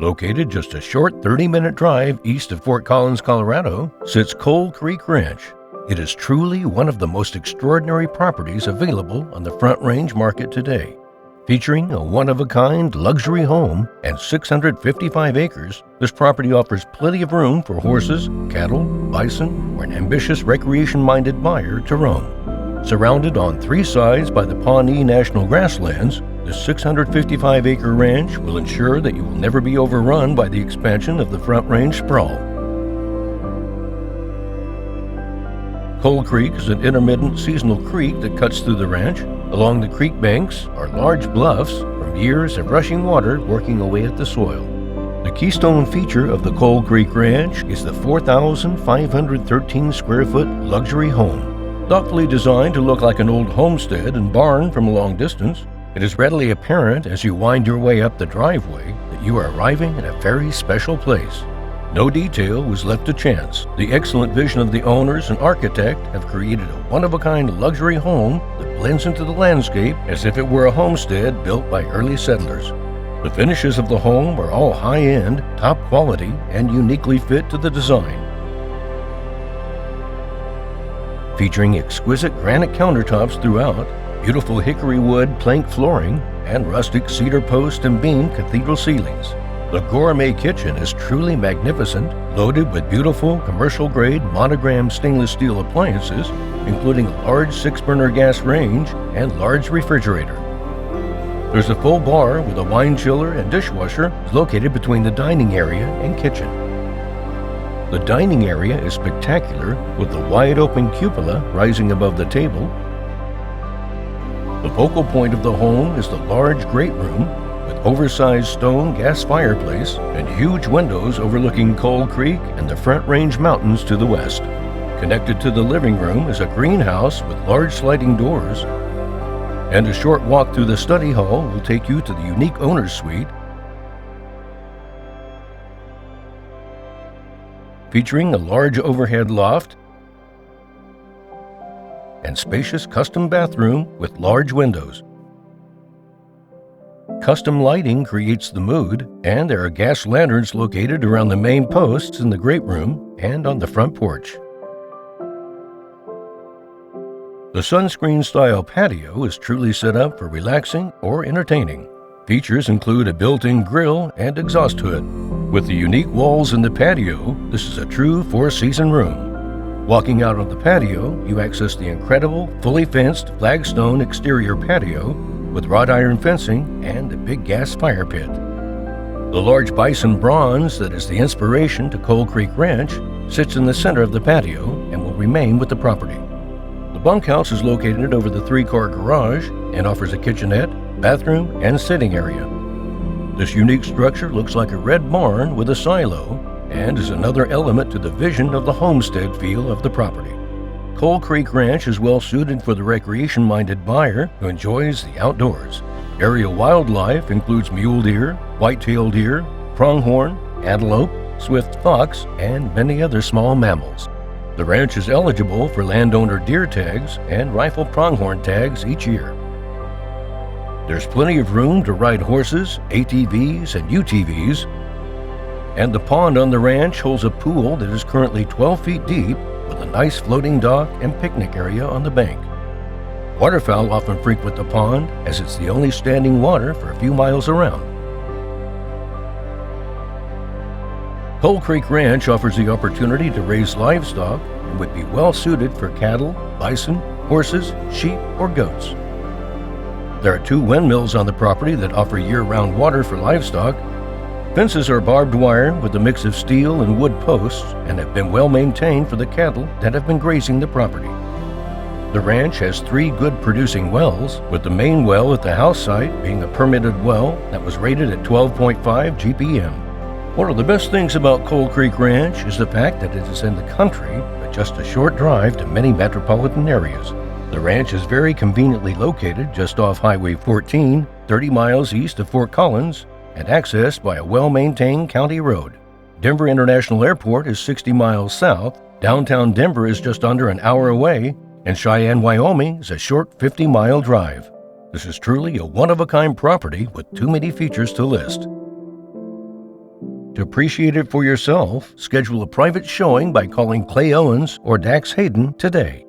Located just a short 30-minute drive east of Fort Collins, Colorado, sits Coal Creek Ranch. It is truly one of the most extraordinary properties available on the Front Range market today. Featuring a one-of-a-kind luxury home and 655 acres, this property offers plenty of room for horses, cattle, bison, or an ambitious recreation-minded buyer to roam. Surrounded on 3 sides by the Pawnee National Grasslands, the 655-acre ranch will ensure that you will never be overrun by the expansion of the Front Range sprawl. Coal Creek is an intermittent seasonal creek that cuts through the ranch. Along the creek banks are large bluffs from years of rushing water working away at the soil. The keystone feature of the Coal Creek Ranch is the 4,513 square foot luxury home. Thoughtfully designed to look like an old homestead and barn from a long distance, it is readily apparent as you wind your way up the driveway that you are arriving at a very special place. No detail was left to chance. The excellent vision of the owners and architect have created a one-of-a-kind luxury home that blends into the landscape as if it were a homestead built by early settlers. The finishes of the home are all high-end, top quality, and uniquely fit to the design. Featuring exquisite granite countertops throughout, beautiful hickory wood plank flooring, and rustic cedar post and beam cathedral ceilings. The gourmet kitchen is truly magnificent, loaded with beautiful commercial-grade monogrammed stainless steel appliances, including a large 6-burner gas range and large refrigerator. There's a full bar with a wine chiller and dishwasher located between the dining area and kitchen. The dining area is spectacular, with the wide-open cupola rising above the table. The focal point of the home is the large great room, with oversized stone gas fireplace and huge windows overlooking Coal Creek and the Front Range Mountains to the west. Connected to the living room is a greenhouse with large sliding doors, and a short walk through the study hall will take you to the unique owner's suite, featuring a large overhead loft and spacious custom bathroom with large windows. Custom lighting creates the mood, and there are gas lanterns located around the main posts in the great room and on the front porch. The sunscreen-style patio is truly set up for relaxing or entertaining. Features include a built-in grill and exhaust hood. With the unique walls in the patio, this is a true four-season room. Walking out on the patio, you access the incredible, fully fenced flagstone exterior patio with wrought iron fencing and a big gas fire pit. The large bison bronze that is the inspiration to Coal Creek Ranch sits in the center of the patio and will remain with the property. The bunkhouse is located over the 3-car garage and offers a kitchenette, bathroom, and sitting area. This unique structure looks like a red barn with a silo and is another element to the vision of the homestead feel of the property. Coal Creek Ranch is well suited for the recreation-minded buyer who enjoys the outdoors. Area wildlife includes mule deer, white-tailed deer, pronghorn, antelope, swift fox, and many other small mammals. The ranch is eligible for landowner deer tags and rifle pronghorn tags each year. There's plenty of room to ride horses, ATVs, and UTVs, and the pond on the ranch holds a pool that is currently 12 feet deep with a nice floating dock and picnic area on the bank. Waterfowl often frequent the pond as it's the only standing water for a few miles around. Coal Creek Ranch offers the opportunity to raise livestock and would be well suited for cattle, bison, horses, sheep, or goats. There are 2 windmills on the property that offer year-round water for livestock. Fences are barbed wire with a mix of steel and wood posts and have been well maintained for the cattle that have been grazing the property. The ranch has 3 good producing wells, with the main well at the house site being a permitted well that was rated at 12.5 GPM. One of the best things about Coal Creek Ranch is the fact that it is in the country, but just a short drive to many metropolitan areas. The ranch is very conveniently located just off Highway 14, 30 miles east of Fort Collins, and accessed by a well-maintained county road. Denver International Airport is 60 miles south, downtown Denver is just under an hour away, and Cheyenne, Wyoming is a short 50-mile drive. This is truly a one-of-a-kind property with too many features to list. To appreciate it for yourself, schedule a private showing by calling Clay Owens or Dax Hayden today.